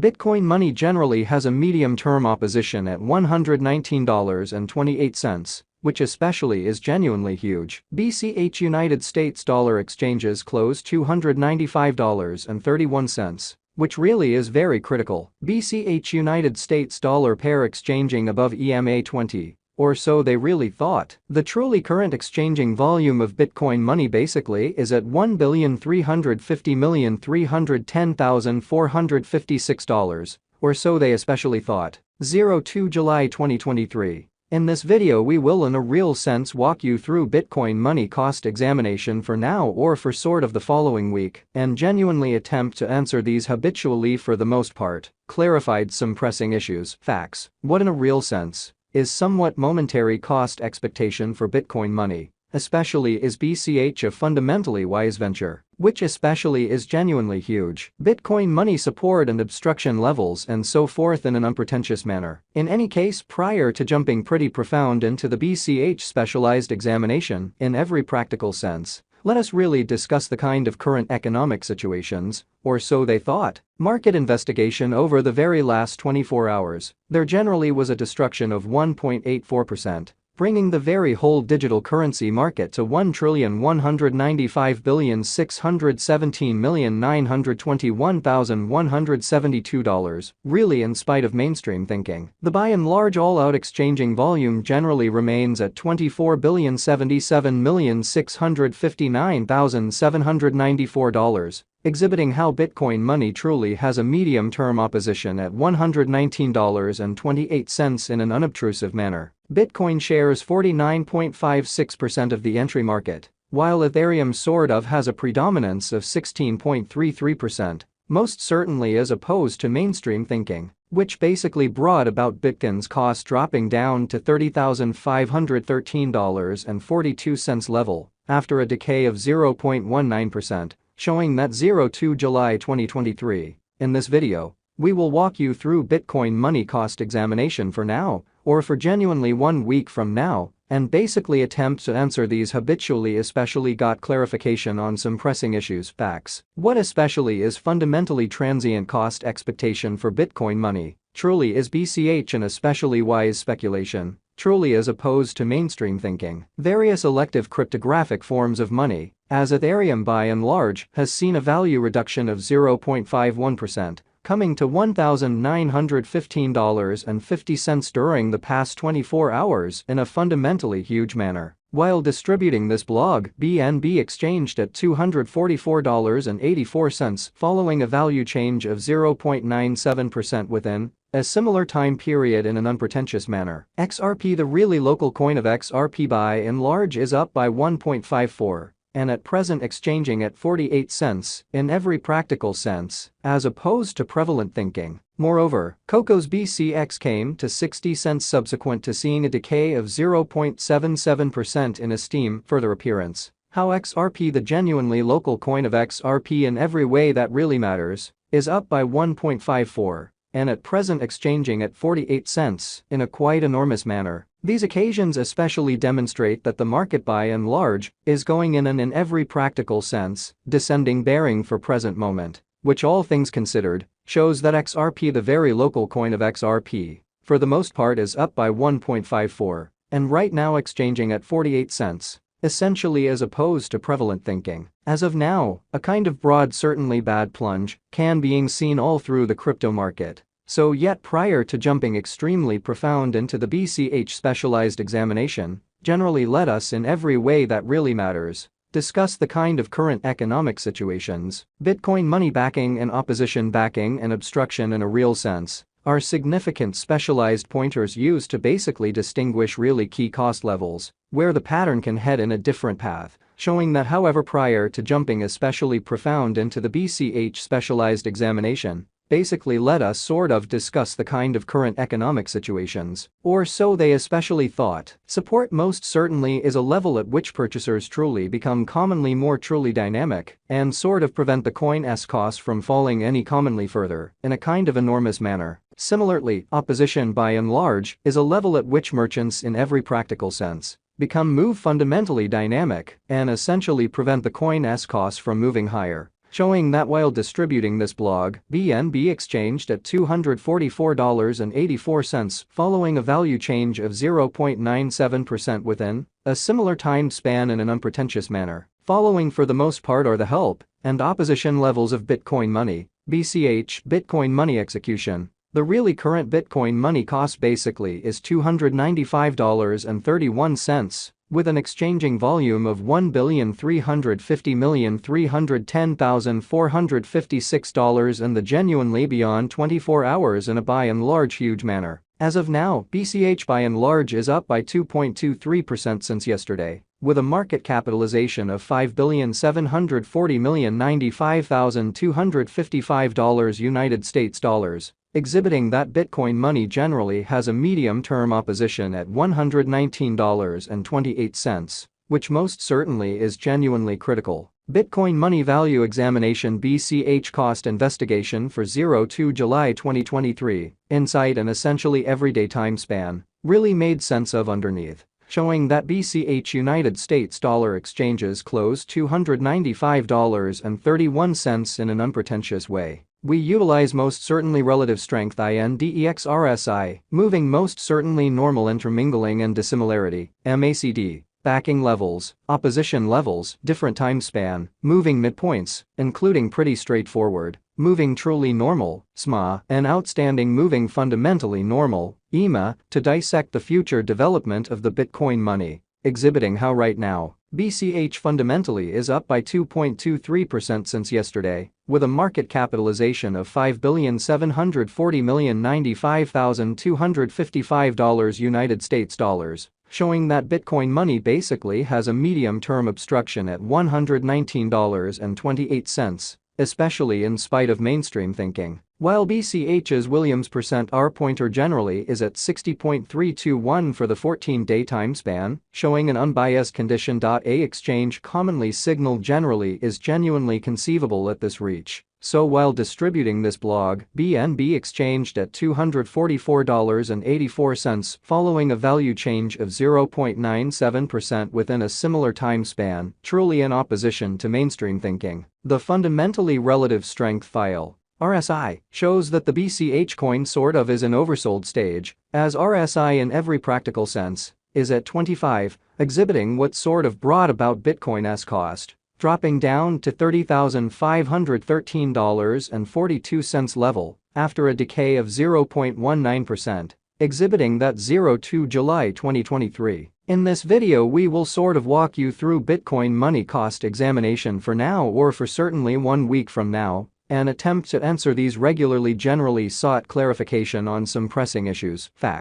Bitcoin money generally has a medium-term opposition at $119.28, which especially is genuinely huge. Bch United States dollar exchanges closed $295.31, which really is very critical. Bch United States dollar pair exchanging above EMA 20. Or so they really thought. The truly current exchanging volume of Bitcoin money basically is at $1,350,310,456, or so they especially thought. 02 July 2023. In this video we will in a real sense walk you through Bitcoin money cost examination for now or for sort of the following week and genuinely attempt to answer these habitually for the most part, clarified some pressing issues, facts, what in a real sense is somewhat momentary cost expectation for Bitcoin money, especially is BCH a fundamentally wise venture, which especially is genuinely huge. Bitcoin money support and obstruction levels and so forth in an unpretentious manner. In any case, prior to jumping pretty profound into the BCH specialized examination, in every practical sense, let us really discuss the kind of current economic situations, or so they thought. Market investigation over the very last 24 hours, there generally was a destruction of 1.84%, bringing the very whole digital currency market to $1,195,617,921,172, really in spite of mainstream thinking. The by and large all-out exchanging volume generally remains at $24,077,659,794, exhibiting how Bitcoin money truly has a medium-term opposition at $119.28 in an unobtrusive manner. Bitcoin shares 49.56% of the entry market, while Ethereum sort of has a predominance of 16.33%, most certainly as opposed to mainstream thinking, which basically brought about Bitcoin's cost dropping down to $30,513.42 level after a decay of 0.19%. Showing that 02 July 2023. In this video, we will walk you through Bitcoin money cost examination for now, or for genuinely 1 week from now, and basically attempt to answer these habitually especially got clarification on some pressing issues, facts. What especially is fundamentally transient cost expectation for Bitcoin money, truly is BCH an especially wise speculation, truly as opposed to mainstream thinking. Various elective cryptographic forms of money, as Ethereum by and large has seen a value reduction of 0.51%, coming to $1,915.50 during the past 24 hours in a fundamentally huge manner. While distributing this blog, BNB exchanged at $244.84 following a value change of 0.97% within a similar time period in an unpretentious manner. XRP, the really local coin of XRP by and large, is up by 1.54. And at present exchanging at 48 cents in every practical sense, as opposed to prevalent thinking. Moreover, Coco's BCX came to 60 cents subsequent to seeing a decay of 0.77% in esteem further appearance. How XRP, the genuinely local coin of XRP in every way that really matters, is up by 1.54. And at present exchanging at 48 cents in a quite enormous manner. These occasions especially demonstrate that the market by and large is going in every practical sense, descending bearing for present moment, which all things considered, shows that XRP, the very local coin of XRP, for the most part is up by 1.54, and right now exchanging at 48 cents. Essentially as opposed to prevalent thinking. As of now, a kind of broad certainly bad plunge can being seen all through the crypto market. So yet prior to jumping extremely profound into the BCH specialized examination, generally let us in every way that really matters, discuss the kind of current economic situations, Bitcoin money backing and opposition backing and obstruction in a real sense, are significant specialized pointers used to basically distinguish really key cost levels, where the pattern can head in a different path, showing that however prior to jumping especially profound into the BCH specialized examination, basically let us sort of discuss the kind of current economic situations, or so they especially thought. Support most certainly is a level at which purchasers truly become commonly more truly dynamic and sort of prevent the coin's cost from falling any commonly further in a kind of enormous manner. Similarly, opposition by and large is a level at which merchants in every practical sense move fundamentally dynamic and essentially prevent the coin's cost from moving higher. showing that while distributing this blog, BNB exchanged at $244.84 following a value change of 0.97% within a similar time span in an unpretentious manner. Following for the most part are the help and opposition levels of Bitcoin money, BCH Bitcoin money execution. The really current Bitcoin money cost basically is $295.31, with an exchanging volume of $1,350,310,456 and the genuinely beyond 24 hours in a by and large huge manner. As of now, BCH by and large is up by 2.23% since yesterday, with a market capitalization of $5,740,095,255 United States dollars, exhibiting that Bitcoin money generally has a medium-term opposition at $119.28, which most certainly is genuinely critical. Bitcoin money value examination BCH cost investigation for 02 July 2023, inside an essentially everyday time span, really made sense of underneath, showing that BCH United States dollar exchanges closed $295.31 in an unpretentious way. We utilize most certainly relative strength INDEX RSI, moving most certainly normal intermingling and dissimilarity, MACD. Backing levels, opposition levels, different time span, moving midpoints, including pretty straightforward, moving truly normal, SMA, and outstanding moving fundamentally normal, EMA, to dissect the future development of the Bitcoin money, exhibiting how right now, BCH fundamentally is up by 2.23% since yesterday, with a market capitalization of $5,740,095,255 United States dollars. Showing that Bitcoin money basically has a medium-term obstruction at $119.28, especially in spite of mainstream thinking. While BCH's Williams %R pointer generally is at 60.321 for the 14-day time span, showing an unbiased condition. A exchange commonly signaled generally is genuinely conceivable at this reach. So while distributing this blog, BNB exchanged at $244.84 following a value change of 0.97% within a similar time span, truly in opposition to mainstream thinking. The fundamentally relative strength file, RSI, shows that the BCH coin sort of is in oversold stage, as RSI in every practical sense is at 25, exhibiting what sort of brought about Bitcoin's cost, dropping down to $30,513.42 level after a decay of 0.19%, exhibiting that 02 July 2023. In this video we will sort of walk you through Bitcoin money cost examination for now or for certainly 1 week from now, and attempt to answer these regularly generally sought clarification on some pressing issues. Fact.